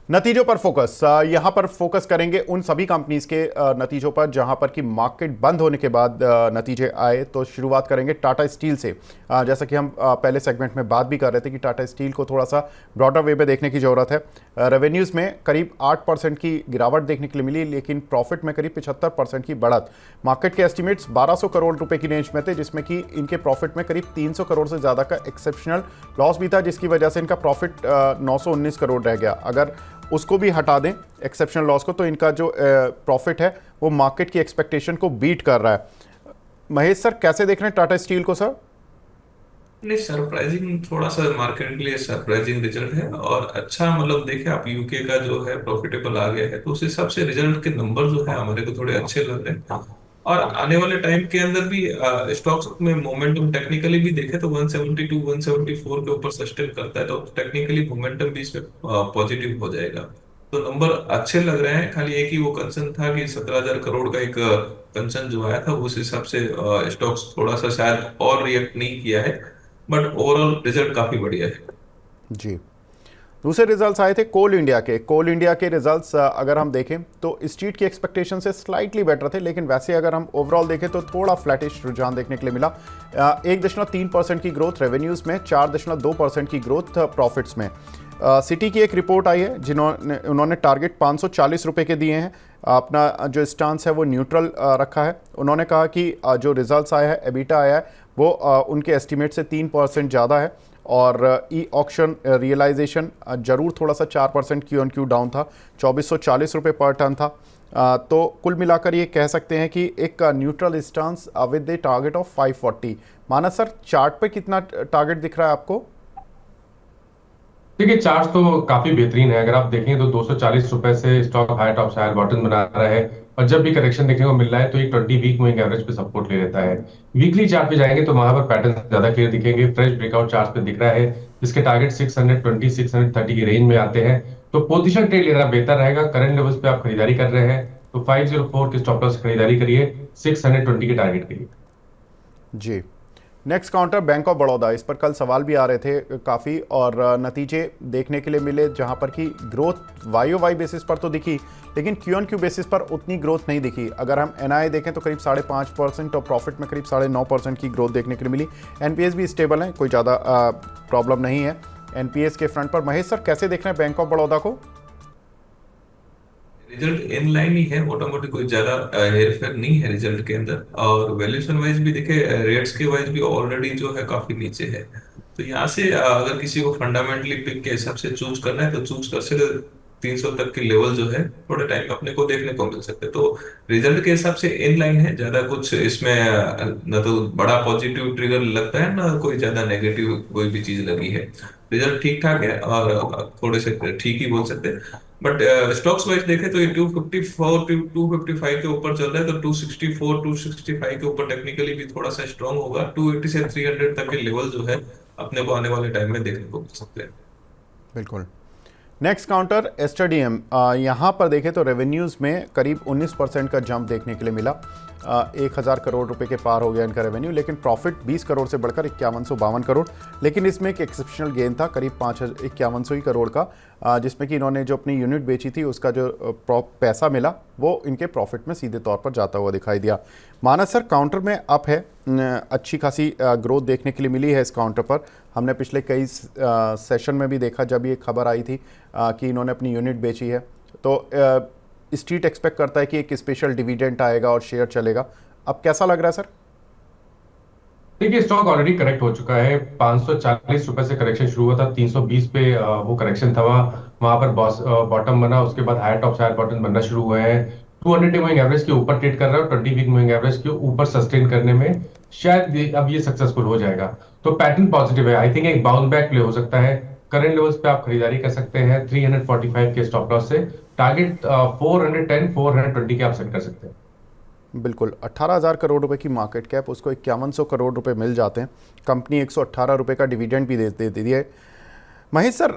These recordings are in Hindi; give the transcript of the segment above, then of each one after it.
नतीजों पर फोकस, यहाँ पर फोकस करेंगे उन सभी कंपनीज के नतीजों पर जहाँ पर कि मार्केट बंद होने के बाद नतीजे आए। तो शुरुआत करेंगे टाटा स्टील से। जैसा कि हम पहले सेगमेंट में बात भी कर रहे थे कि टाटा स्टील को थोड़ा सा ब्रॉडर वे में देखने की ज़रूरत है। रेवेन्यूज़ में करीब 8% की गिरावट देखने के लिए मिली, लेकिन प्रॉफिट में करीब 75% की बढ़त। मार्केट के एस्टिमेट्स 1200 करोड़ रुपए की रेंज में थे, जिसमें कि इनके प्रॉफिट में करीब 300 करोड़ से ज़्यादा का एक्सेप्शनल लॉस भी था, जिसकी वजह से इनका प्रॉफिट 919 करोड़ रह गया। अगर उसको भी हटा दें एक्सेप्शनल लॉस को, तो इनका जो प्रॉफिट है वो मार्केट की एक्सपेक्टेशन को बीट कर रहा है। महेश सर, कैसे देख रहे हैं टाटा स्टील को सर? नहीं, सरप्राइजिंग, थोड़ा सा मार्केट के लिए सरप्राइजिंग रिजल्ट है। और अच्छा, मतलब देखे आप, यूके का जो है प्रॉफिटेबल आ गया है, तो उस हिसाब से रिजल्ट के नंबर जो है हमारे को थोड़े अच्छे लग रहे हैं। और आने वाले टाइम के अंदर भी स्टॉक्स में मोमेंटम टेक्निकली भी देखे तो 172 174 के ऊपर सस्टेन करता है, तो टेक्निकली मोमेंटम भी इसमें पॉजिटिव हो जाएगा। तो नंबर अच्छे लग रहे हैं। खाली एक ही वो कंसर्न था कि 17,000 करोड़ का एक कंसर्न जो आया था, उस हिसाब से स्टॉक्स थोड़ा सा शायद और रिएक्ट नहीं किया है। बट ओवरऑल रिजल्ट काफी बढ़िया है। जी। दूसरे रिजल्ट्स आए थे कोल इंडिया के रिजल्ट्स। अगर हम देखें तो स्ट्रीट की एक्सपेक्टेशन से स्लाइटली बेटर थे, लेकिन वैसे अगर हम ओवरऑल देखें तो थोड़ा फ्लैटिश रुझान देखने के लिए मिला। 1.3% की ग्रोथ रेवेन्यूज़ में, 4.2% की ग्रोथ प्रॉफिट्स में। सिटी की एक रिपोर्ट आई है, उन्होंने टारगेट 540 रुपये के दिए हैं। अपना जो स्टांस है वो न्यूट्रल रखा है। उन्होंने कहा कि जो रिजल्ट्स आया है, एबिटा आया है, वो उनके एस्टिमेट से 3% ज़्यादा है। और ई ऑक्शन रियलाइजेशन जरूर थोड़ा सा 4% क्यू ऑन क्यू डाउन था, 2440 रुपये पर टन था। तो कुल मिलाकर ये कह सकते हैं कि एक neutral stance with the target of 540। Manas sir, chart पे कितना टारगेट दिख रहा है आपको? देखिए, चार्ट तो काफी बेहतरीन है। अगर आप देखें तो 240 रुपए से स्टॉक हाई टॉप से हायर बॉटम बना रहा है। और जब भी करेक्शन देखने को मिल रहा है तो ये 20 वीक मूविंग एवरेज पे सपोर्ट ले लेता है। वीकली चार्ट पे जाएंगे तो वहां पर पैटर्न ज्यादा क्लियर दिखेंगे। फ्रेश ब्रेकआउट चार्ट पे दिख रहा है, जिसके टारगेट 620 630 की रेंज में आते हैं। तो पोजीशन ट्रेड लेना बेहतर रहेगा। करंट लेवल्स पे आप खरीदारी कर रहे हैं तो 504 के स्टॉप लॉस खरीदारी करिए 620 के टारगेट के लिए। जी। Next counter bank of Baroda. इस पर कल सवाल भी आ रहे थे काफ़ी, और नतीजे देखने के लिए मिले जहां पर कि growth Y O Y basis पर तो दिखी, लेकिन क्यू ऑन क्यू बेसिस पर उतनी ग्रोथ नहीं दिखी। अगर हम एनआई देखें तो करीब 5.5% और प्रॉफिट में करीब 9.5% की ग्रोथ देखने के लिए मिली। एनपीएस भी स्टेबल है, कोई ज़्यादा प्रॉब्लम नहीं है एनपीएस के फ्रंट पर। महेश सर, कैसे देख रहे हैं बैंक ऑफ बड़ौदा को? रिजल्ट इन लाइन ही है, मोटा मोटी कोई ज्यादा हेर फेर नहीं है रिजल्ट के अंदर। और वैल्यूएशन वाइज भी देखे, रेट्स के वाइज भी ऑलरेडी जो है काफी नीचे है। तो यहाँ से अगर किसी को फंडामेंटली पिक के हिसाब से चूज करना है तो चूज कर सकते। 300 तक की लेवल जो है थोड़े टाइम में अपने को देखने को मिल सकते हैं। तो रिजल्ट के हिसाब से इन लाइन है, ज्यादा कुछ इसमें न तो बड़ा पॉजिटिव ट्रिगर लगता है, ना कोई ज्यादा नेगेटिव कोई भी चीज लगी है। रिजल्ट ठीक ठाक है और थोड़े से ठीक ही बोल सकते हैं। बट स्टॉक्स वाइज देखें तो ये 254 255 के ऊपर चल रहा है, तो 264 265 के ऊपर टेक्निकली भी थोड़ा सा स्ट्रांग होगा। 280 से 300 तक के लेवल जो है अपने को आने वाले टाइम में देखने को मिल सकते हैं। बिल्कुल। नेक्स्ट काउंटर एस्टरडीएम। यहाँ पर देखें तो रेवेन्यूज़ में करीब 19% का जंप देखने के लिए मिला। 1,000 करोड़ रुपए के पार हो गया इनका रेवेन्यू, लेकिन प्रॉफिट 20 करोड़ से बढ़कर 5152 करोड़। लेकिन इसमें एक एक्सेप्शनल गेन था करीब 5100 ही करोड़ का, जिसमें कि इन्होंने जो अपनी यूनिट बेची थी उसका जो पैसा मिला वो इनके प्रॉफिट में सीधे तौर पर जाता हुआ दिखाई दिया। मानस सर, काउंटर में अप है, अच्छी खासी ग्रोथ देखने के लिए मिली है इस काउंटर पर। हमने पिछले कई सेशन में भी देखा जब ये खबर आई थी कि इन्होंने अपनी यूनिट बेची है, तो स्ट्रीट एक्सपेक्ट करता है कि एक स्पेशल डिविडेंड आएगा और शेयर चलेगा। अब कैसा लग रहा है सर? देखिए, स्टॉक ऑलरेडी करेक्ट हो चुका है। 540 रुपए से करेक्शन शुरू हुआ था, 320 पे वो करेक्शन था। वहां पर बॉटम बना, उसके बाद हायर टॉप हायर बॉटम बनना शुरू हुआ है। 200 डे मूविंग एवरेज के ऊपर ट्रेड कर रहा है और 20 वीक मूविंग एवरेज के ऊपर सस्टेन करने में शायद अब ये सक्सेसफुल हो जाएगा। तो पैटर्न पॉजिटिव है। आई थिंक एक बाउंस बैक प्ले हो सकता है। करंट लेवल्स पे आप खरीदारी कर सकते हैं 345 के स्टॉप लॉस से। टारगेट 410 420 के आप सेट कर सकते हैं। बिल्कुल। 18,000 करोड़ रुपए की मार्केट कैप, उसको 5100 करोड़ रुपए मिल जाते हैं। कंपनी 118 रुपए का डिविडेंड भी दे देती है। महेश सर,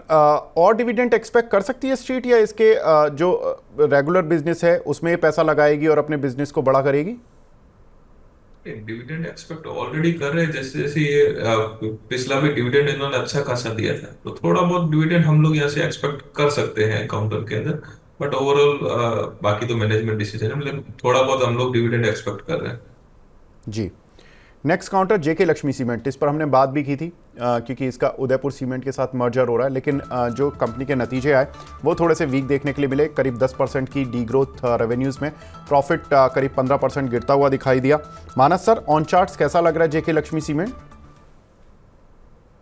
और डिविडेंड एक्सपेक्ट कर सकती है स्ट्रीट, या इसके जो रेगुलर बिजनेस है उसमें ये पैसा लगाएगी और अपने बिजनेस को बड़ा करेगी? डिविडेंड एक्सपेक्ट ऑलरेडी कर रहे हैं, जैसे जैसे ये पिछला भी डिविडेंड इन्होंने अच्छा खासा दिया था, तो थोड़ा बहुत डिविडेंड हम लोग यहाँ से एक्सपेक्ट कर सकते हैं काउंटर के अंदर। बट ओवरऑल बाकी तो मैनेजमेंट डिसीजन है, लेकिन थोड़ा बहुत हम लोग डिविडेंड एक्सपेक्ट कर रहे हैं। जी। नेक्स्ट काउंटर जेके लक्ष्मी सीमेंट, इस पर हमने बात भी की थी क्योंकि इसका उदयपुर सीमेंट के साथ मर्जर हो रहा है, लेकिन जो कंपनी के नतीजे आए वो थोड़े से वीक देखने के लिए मिले। करीब 10% की डी ग्रोथ रेवेन्यूज़ में, प्रॉफिट करीब 15% गिरता हुआ दिखाई दिया। मानस सर, ऑन चार्ट्स कैसा लग रहा है जेके लक्ष्मी सीमेंट?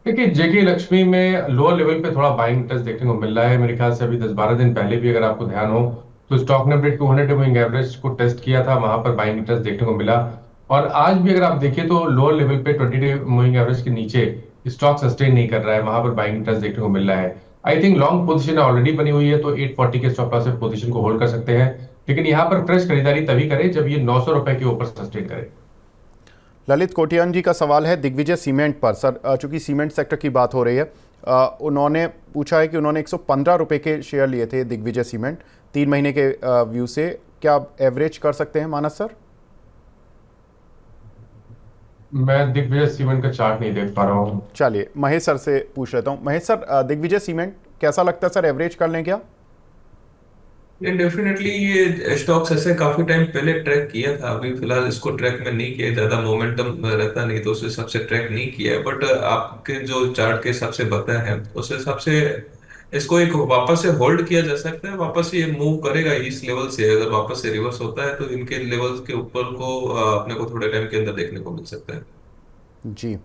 देखिए, जेके लक्ष्मी में लोअर लेवल पे थोड़ा बाइंग इंटरेस्ट देखने को मिल रहा है। मेरे ख्याल से अभी 10-12 दिन पहले भी अगर आपको ध्यान हो तो स्टॉक ने अपने 200 मूविंग एवरेज को टेस्ट किया था, वहां पर बाइंग इंटरेस्ट देखने को मिला। और आज भी अगर आप देखिए तो लोअर लेवल पे 20 मूविंग एवरेज के नीचे स्टॉक सस्टेन नहीं कर रहा है, वहां पर बाइंग इंटरेस्ट देखने को मिल रहा है। I think long position already बनी हुई है, तो 840 के स्टॉप लॉस से पोजीशन को होल्ड कर सकते हैं, लेकिन यहाँ पर फ्रेश खरीदारी तभी करें जब ये 900 रुपए के ऊपर सस्टेन करे। ललित कोटियान जी का सवाल है दिग्विजय सीमेंट पर। सर, चूंकि सीमेंट सेक्टर की बात हो रही है, उन्होंने पूछा है कि उन्होंने 115 रुपए के शेयर लिए थे दिग्विजय सीमेंट 3 महीने के व्यू से, क्या आप एवरेज कर सकते हैं मानस सर? मैं दिग्विजय सीमेंट का चार्ट नहीं देख पा रहा हूँ। चलिए महेश सर से पूछ लेता हूँ। महेश सर, दिग्विजय सीमेंट कैसा लगता है सर, एवरेज कर लें क्या? ये डेफिनेटली ये स्टॉक्स ऐसे काफी टाइम पहले ट्रैक किया था, अभी फिलहाल इसको ट्रैक में नहीं किया, ज्यादा मोमेंटम रहता नहीं तो उस हिसाब से ट्रैक नहीं किया है। बट आपके जो चार्ट के हिसाब से बताया है उस हिसाब से इसको एक वापस से होल्ड किया जा सकता है। वापस ये मूव करेगा इस लेवल से, अगर वापस से रिवर्स होता है तो इनके लेवल्स के ऊपर को अपने को थोड़े टाइम के अंदर देखने को मिल सकता है। जी।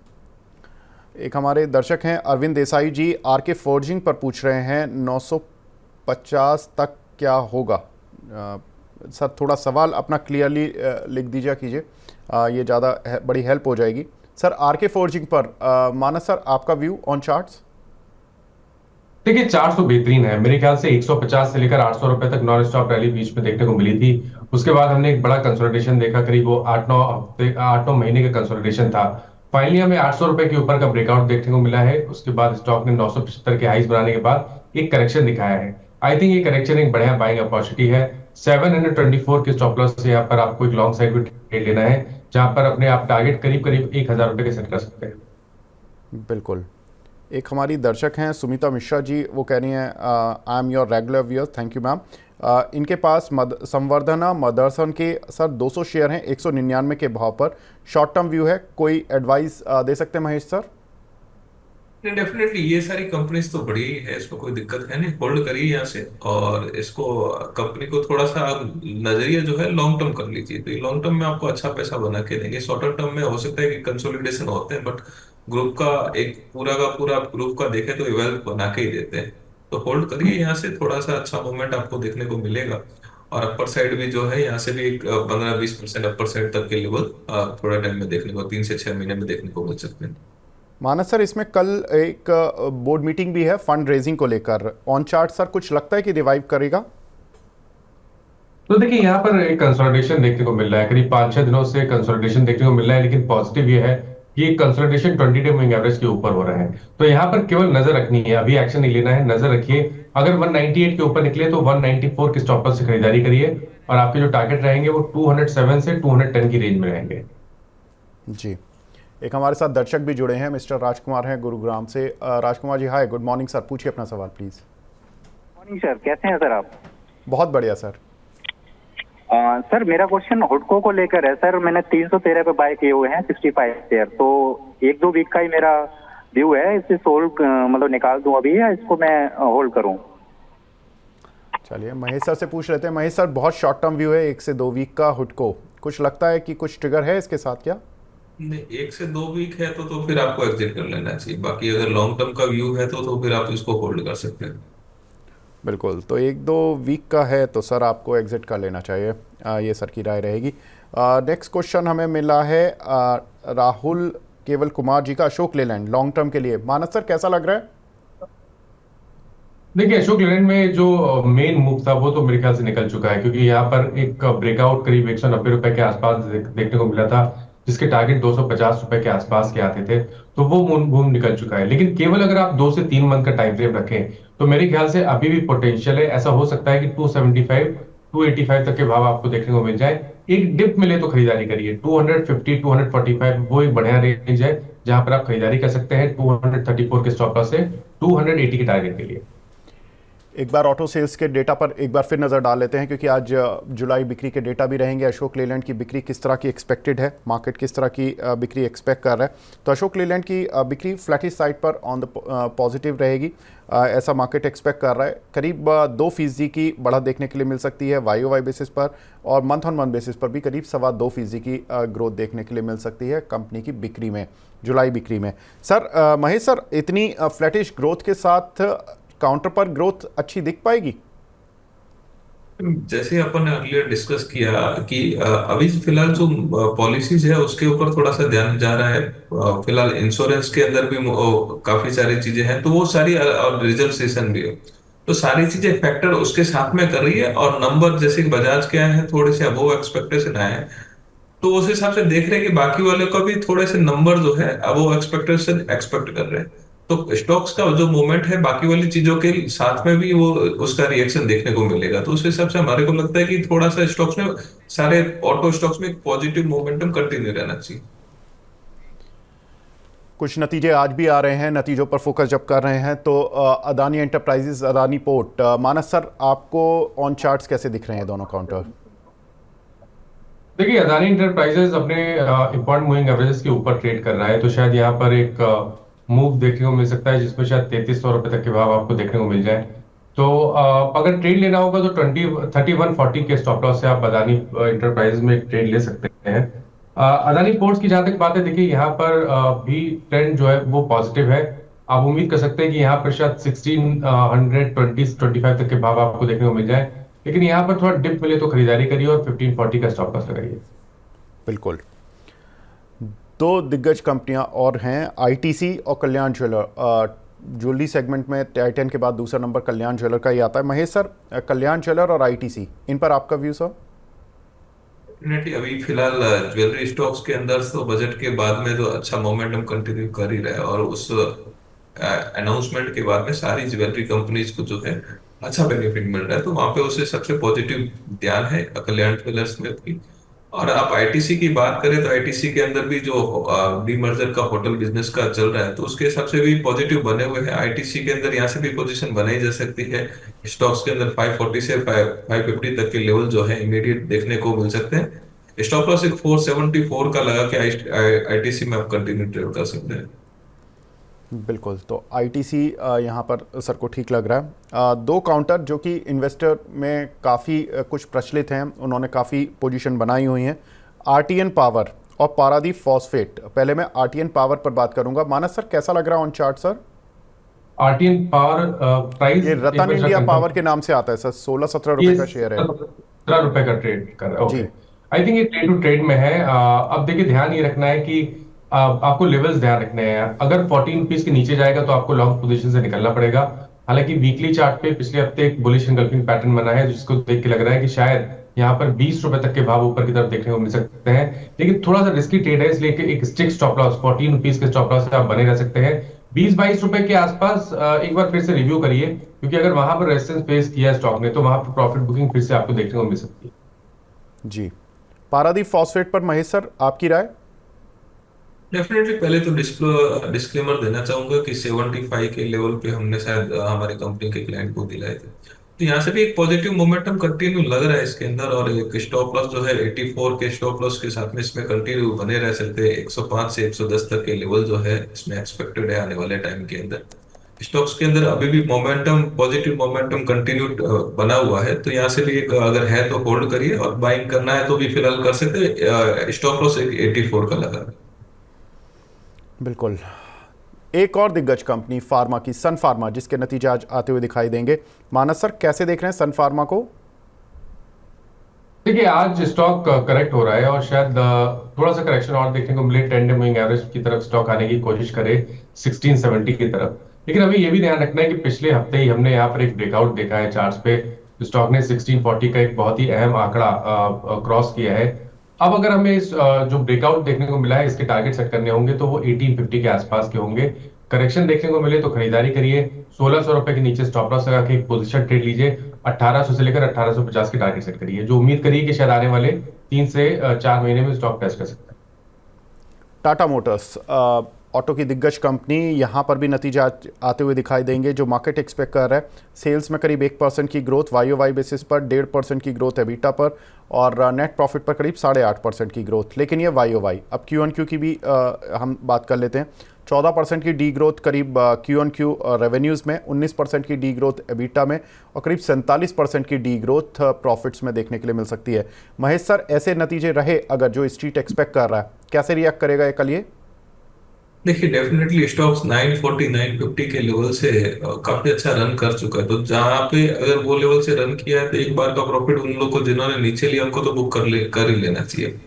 एक हमारे दर्शक हैं अरविंद देसाई जी, आर के फोर्जिंग पर पूछ रहे हैं 950 तक क्या होगा? सर थोड़ा सवाल अपना क्लियरली लिख दीजिए कीजिए, ये ज़्यादा बड़ी हेल्प हो जाएगी। सर आर के फोर्जिंग पर मानस सर आपका व्यू ऑन चार्ट्स? देखिए, 400 बेहतरीन है। मेरे ख्याल से 150 से लेकर 800 रुपए तक नॉन स्टॉप रैली बीच में देखने को मिली थी। उसके बाद हमने एक बड़ा कंसोलिडेशन देखा, करीब वो 8-9 हफ्ते 8-9 महीने का कंसोलिडेशन था। फाइनली हमें 800 रुपए के ऊपर का ब्रेकआउट देखने को मिला है। उसके बाद स्टॉक ने 975 के हाइस बनाने के बाद एक करेक्शन दिखाया है। आई थिंक ये करेक्शन एक बढ़िया बाइंग अपॉर्चुनिटी है। 724 के स्टॉप लॉस से यहाँ पर आपको एक लॉन्ग साइड भी ट्रेड लेना है, जहां पर अपने आप टारगेट करीब करीब 1000 रुपए के सेट कर सकते हैं। बिल्कुल। एक हमारी दर्शक हैं सुमिता मिश्रा जी, वो कह रही हैं I am your regular viewer, thank you ma'am. इनके पास संवर्धना मदरसन के सर 200 शेयर हैं 199 के भाव पर, शॉर्ट टर्म व्यू है, कोई एडवाइस दे सकते हैं महेश सर? डेफिनेटली ये सारी कंपनीज तो बड़ी ही है, इसको कोई दिक्कत है नहीं, होल्ड करिए यहाँ से। और इसको कंपनी को थोड़ा सा नजरिया जो है लॉन्ग टर्म कर लीजिए, तो ये लॉन्ग टर्म में आपको अच्छा पैसा बना के देंगे। शॉर्टर टर्म में हो सकता है कि कंसोलिडेशन होते हैं, बट ग्रुप का एक पूरा का पूरा ग्रुप का देखे तो वेल्थ बना के ही देते हैं। तो होल्ड करिए यहाँ से, थोड़ा सा अच्छा मूवमेंट आपको देखने को मिलेगा। और अपर साइड भी जो है यहाँ से भी एक 15-20% अपर साइड तक के लेवल थोड़ा टाइम में देखने को, 3 से 6 महीने में देखने को मिल सकते हैं। मानस सर, इसमें कल एक बोर्ड मीटिंग भी है फंड रेजिंग को लेकर, ऑन चार्ट सर कुछ लगता है कि रिवाइव करेगा? तो देखिए, यहाँ पर एक कंसोलिडेशन देखने को मिल रहा है, करीब 5-6 दिनों से कंसोलिडेशन देखने को मिल रहा है, लेकिन पॉजिटिव ये है कि कंसोलिडेशन 20 डे मूविंग एवरेज के ऊपर हो रहा है। तो यहाँ पर केवल नजर रखनी है, अभी एक्शन नहीं लेना है, नजर रखिए। अगर 198 के ऊपर निकले तो 194 के स्टॉप लॉस से खरीदारी करिए, और आपके जो टारगेट रहेंगे वो 207 से 210 की रेंज में रहेंगे। जी। एक हमारे साथ दर्शक भी जुड़े हैं, मिस्टर राजकुमार हैं गुरुग्राम से। राजकुमार जी हाय, गुड मॉर्निंग सर, पूछिए अपना सवाल प्लीज। मॉर्निंग सर, कैसे हैं सर आप? बहुत बढ़िया सर। सर मेरा क्वेश्चन हुडको को लेकर है सर। मैंने 313 पे बाय किए हुए हैं 65 शेयर, तो 1-2 वीक का ही मेरा व्यू है, इसे सोल्ड मतलब निकाल दूं अभी या इसको मैं होल्ड करूं? चलिए महेश सर से पूछ लेते हैं। महेश सर, बहुत शॉर्ट टर्म व्यू है 1 से 2 वीक का हुडको, कुछ लगता है कि कुछ ट्रिगर है इसके साथ क्या? नहीं, 1 से 2 वीक है तो फिर आपको एग्जिट कर लेना चाहिए। बाकी अगर लॉन्ग टर्म का व्यू है तो फिर आप इसको होल्ड कर सकते हैं। बिल्कुल, तो 1-2 वीक का है तो सर आपको एग्जिट कर लेना चाहिए, ये सर की राय रहेगी। नेक्स्ट क्वेश्चन हमें मिला है राहुल केवल कुमार जी का, अशोक लेलैंड लॉन्ग टर्म के लिए। मानस सर कैसा लग रहा है? देखिए, अशोक लेलैंड में जो मेन मूव था वो तो मेरे ख्याल से निकल चुका है, क्योंकि यहाँ पर एक ब्रेकआउट करीब 190 रुपए के आसपास देखने को मिला था, जिसके टारगेट 250 रुपए के आसपास के आते थे, तो वो मूव निकल चुका है। लेकिन केवल अगर आप 2 से 3 मंथ का टाइम फ्रेम रखें तो मेरे ख्याल से अभी भी पोटेंशियल है। ऐसा हो सकता है कि 275 285 तक के भाव आपको देखने को मिल जाए, एक डिप मिले तो खरीदारी करिए। 250 245 वो एक बढ़िया रेंज है जहां पर आप खरीदारी कर सकते हैं 234 के स्टॉप लॉस से 280 के टारगेट के लिए। एक बार ऑटो सेल्स के डेटा पर एक बार फिर नज़र डाल लेते हैं, क्योंकि आज जुलाई बिक्री के डेटा भी रहेंगे। अशोक लेलैंड की बिक्री किस तरह की एक्सपेक्टेड है, मार्केट किस तरह की बिक्री एक्सपेक्ट कर रहा है। तो अशोक लेलैंड की बिक्री फ्लैटिश साइड पर ऑन द पॉजिटिव रहेगी, ऐसा मार्केट एक्सपेक्ट कर रहा है। करीब 2% की बढ़त देखने के लिए मिल सकती है YOY बेसिस पर, और मंथ ऑन मंथ बेसिस पर भी करीब 2.25% की ग्रोथ देखने के लिए मिल सकती है कंपनी की बिक्री में, जुलाई बिक्री में। सर महेश सर, इतनी फ्लैटिश ग्रोथ के साथ काउंटर पर ग्रोथ अच्छी दिख पाएगी? जैसे अपन ने अर्लियर डिस्कस किया कि अभी फिलहाल जो पॉलिसीज है उसके ऊपर थोड़ा सा ध्यान जा रहा है। फिलहाल इंश्योरेंस के अंदर भी काफी सारी चीजें हैं, तो वो सारी और रिजर्व सेशन भी है, तो सारी चीजें फैक्टर उसके साथ में कर रही है। और नंबर जैसे कि बजाज के आए हैं थोड़े से अबोव एक्सपेक्टेशन आए हैं, तो उस हिसाब से देख रहे हैं कि बाकी वाले को भी थोड़े से नंबर जो है अब वो एक्सपेक्टेशन एक्सपेक्ट कर रहे हैं। तो स्टॉक्स का जो मूवमेंट है बाकी वाली चीजों के साथ में भी वो उसका रिएक्शन देखने को मिलेगा। तो उस हिसाब से हमारे को लगता है कि थोड़ा सा स्टॉक्स में, सारे ऑटो स्टॉक्स में पॉजिटिव मोमेंटम कंटिन्यू रहना चाहिए। कुछ नतीजे आज भी आ रहे हैं, नतीजों पर फोकस जब कर रहे हैं तो अदानी एंटरप्राइजेज, अदानी पोर्ट, मानस सर आपको ऑन चार्ट्स कैसे दिख रहे हैं दोनों काउंटर? देखिए, अदानी इंटरप्राइजेज अपने इम्पॉर्टेंट मूविंग एवरेजेस के ऊपर ट्रेड कर रहा है, तो शायद यहाँ पर एक मूव देखने को मिल सकता है जिसमें शायद 3300 रुपए तक के भाव आपको देखने को मिल जाए। तो अगर ट्रेड लेना होगा तो 3140 के स्टॉप लॉस से आप अदानी इंटरप्राइजेज में ट्रेड ले सकते हैं। अदानी पोर्ट्स की जहां तक बात है, देखिए यहाँ पर भी ट्रेंड जो है वो पॉजिटिव है। आप उम्मीद कर सकते हैं कि यहाँ पर शायद 1620-25 तक के भाव आपको देखने को मिल जाए, लेकिन यहाँ पर थोड़ा डिप मिले तो खरीदारी करिए और 1540 का स्टॉप लॉस लगाइए। बिल्कुल। दो दिग्गज कंपनियां और हैं, ITC और कल्याण ज्वेलर। ज्वेलरी सेगमेंट में टाइटन के बाद दूसरा नंबर कल्याण ज्वेलर का ही आता है। महेश सर, कल्याण ज्वेलर और ITC, इन पर आपका व्यू सर? डेफिनेटली अभी फिलहाल ज्वेलरी स्टॉक्स के अंदर तो बजट के बाद में तो अच्छा मोमेंटम कंटिन्यू कर ही रहा है, और उस अनाउंसमेंट के बाद में सारी ज्वेलरी कंपनीज को जो है अच्छा बेनिफिट मिल रहा है, तो वहां पे उसे सबसे पॉजिटिव ध्यान है कल्याण ज्वेलर्स में भी। और आप आईटीसी की बात करें तो आईटीसी के अंदर भी जो डीमर्जर का होटल बिजनेस का चल रहा है, तो उसके हिसाब से भी पॉजिटिव बने हुए हैं। आईटीसी के अंदर यहाँ से भी पोजीशन बनाई जा सकती है। स्टॉक्स के अंदर 540 से 550 तक के लेवल जो है इमीडिएट देखने को मिल सकते हैं। स्टॉप लॉस एक 474 का लगा के आईटीसी में आप कंटिन्यू ट्रेड कर सकते हैं। बिल्कुल, तो ITC यहाँ पर सर को ठीक लग रहा है। दो काउंटर जो कि इन्वेस्टर में काफ़ी कुछ प्रचलित हैं, उन्होंने काफ़ी पोजीशन बनाई हुई हैं, RTN पावर और पारादीप फॉस्फेट। पहले मैं RTN पावर पर बात करूंगा। मानस सर, कैसा लग रहा है on chart sir? RTN power price ये रतन इंडिया पावर के नाम से आता है सर, 16-17 रुपए का शेयर है। 17 रुपए का ट्रेड कर रहा है। ओके, आई थिंक ये ट्रेड टू ट्रेड में है। अब देखिए, ध्यान ये रखना है कि आपको लेवल्स ध्यान रखने हैं। अगर 14 रुपीज के नीचे जाएगा तो आपको लॉन्ग पोजीशन से निकलना पड़ेगा। हालांकि वीकली चार्ट पे पिछले हफ्ते एक बुलिश एंगल्फिंग पैटर्न बना है, जिसको देख के लग रहा है कि शायद यहाँ पर 20 रुपए तक के भाव ऊपर की तरफ देखने को मिल सकते हैं, लेकिन थोड़ा सा रिस्की ट्रेड है, इसलिए एक स्टिक स्टॉप लॉस 14 रुपीज के स्टॉप लॉस से आप बने रह सकते हैं। 20-22 रुपए के आसपास एक बार फिर से रिव्यू करिए, क्योंकि अगर वहां पर रेजिस्टेंस फेस किया स्टॉक ने तो वहां पर प्रॉफिट बुकिंग फिर से आपको देखने को मिल सकती है। जी, पारादीप फॉस्फेट पर महेश सर आपकी राय? डेफिनेटली पहले तो डिस्क्लेमर देना चाहूंगा कि 75 के लेवल पे हमने शायद हमारे कंपनी के क्लाइंट को दिलाए थे, तो यहाँ से भी एक पॉजिटिव मोमेंटम कंटिन्यू लग रहा है इसके अंदर। और एक स्टॉप लॉस जो है 84 के स्टॉप लॉस के साथ में इसमें कंटिन्यू बने रह सकते हैं। 105 से 110 तक के लेवल जो है इसमें एक्सपेक्टेड है आने वाले टाइम के अंदर। स्टॉक्स के अंदर अभी भी मोमेंटम, पॉजिटिव मोमेंटम कंटिन्यू बना हुआ है, तो यहाँ से भी एक अगर है तो होल्ड करिए, और बाइंग करना है तो भी फिलहाल कर सकते हैं। स्टॉप लॉस 84 का लगा। बिल्कुल। एक और दिग्गज कंपनी फार्मा की, सन फार्मा, जिसके नतीजे आज आते हुए दिखाई देंगे। मानस सर, कैसे देख रहे हैं सन फार्मा को? देखिए, आज स्टॉक करेक्ट हो रहा है और शायद थोड़ा सा करेक्शन और देखने को मिले, ट्रेंड मूविंग एवरेज की तरफ स्टॉक आने की कोशिश करे 1670 की तरफ। लेकिन अभी ये भी ध्यान रखना है कि पिछले हफ्ते ही हमने यहाँ पर एक ब्रेकआउट देखा है चार्ट्स पे, स्टॉक ने 1640 का एक बहुत ही अहम आंकड़ा क्रॉस किया है। अब अगर हमें इस जो ब्रेकआउट देखने को मिला है, इसके टारगेट सेट करने होंगे तो वो 1850 के आसपास के होंगे। करेक्शन देखने को मिले तो खरीदारी करिए, 1600 रुपए के नीचे स्टॉप लॉस लगा के एक पोजीशन ट्रेड लीजिए, 1800 से लेकर 1850 के टारगेट सेट करिए, जो उम्मीद करिए कि शायद आने वाले 3 से 4 महीने में स्टॉक टेस्ट कर सकते हैं। टाटा मोटर्स ऑटो की दिग्गज कंपनी, यहाँ पर भी नतीजे आते हुए दिखाई देंगे। जो मार्केट एक्सपेक्ट कर रहा है, सेल्स में करीब 1% की ग्रोथ YOY बेसिस पर, 1.5% की ग्रोथ एबिटा पर और नेट प्रॉफिट पर करीब 8.5% की ग्रोथ। लेकिन ये YOY। अब Q-on-Q की भी हम बात कर लेते हैं। 14% की डी ग्रोथ करीब Q-on-Q रेवेन्यूज़ में, 19% की डी ग्रोथ एबिटा में और करीब 47% की डी ग्रोथ प्रॉफिट्स में देखने के लिए मिल सकती है। महेश सर, ऐसे नतीजे रहे अगर जो स्ट्रीट एक्सपेक्ट कर रहा है, कैसे रिएक्ट करेगा ये कल? ये देखिए, डेफिनेटली स्टॉक्स 940 950 के लेवल से काफी अच्छा रन कर चुका है। तो जहां पे अगर वो लेवल से रन किया है तो एक बार का प्रॉफिट उन लोगों को जिन्होंने नीचे लिया उनको तो बुक कर ही लेना चाहिए।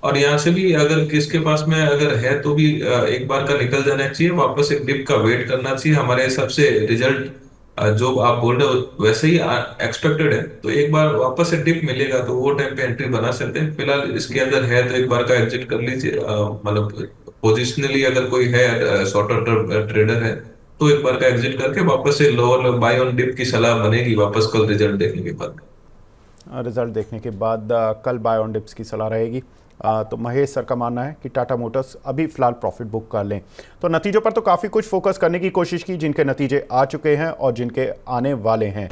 और यहाँ से भी अगर किसके पास में अगर है तो भी एक बार का निकल जाना चाहिए, वापस एक डिप का वेट करना चाहिए। हमारे हिसाब से रिजल्ट जो आप बोल रहे हो वैसे ही एक्सपेक्टेड है, तो एक बार वापस से डिप मिलेगा तो वो टाइम पे एंट्री बना सकते हैं। फिलहाल इसके अंदर है तो एक बार का एग्जिट कर लीजिए। मतलब पोजिशनली अगर कोई है शॉर्टर टर्म ट्रेडर है तो एक बार का एग्जिट करके वापस से लोअर बाय ऑन डिप की सलाह बनेगी वापस कल रिजल्ट देखने के बाद। रिजल्ट देखने के बाद कल बाय ऑन डिप्स की सलाह रहेगी। तो महेश सर का मानना है कि टाटा मोटर्स अभी फिलहाल प्रॉफिट बुक कर लें। तो नतीजों पर तो काफ़ी कुछ फोकस करने की कोशिश की, जिनके नतीजे आ चुके हैं और जिनके आने वाले हैं।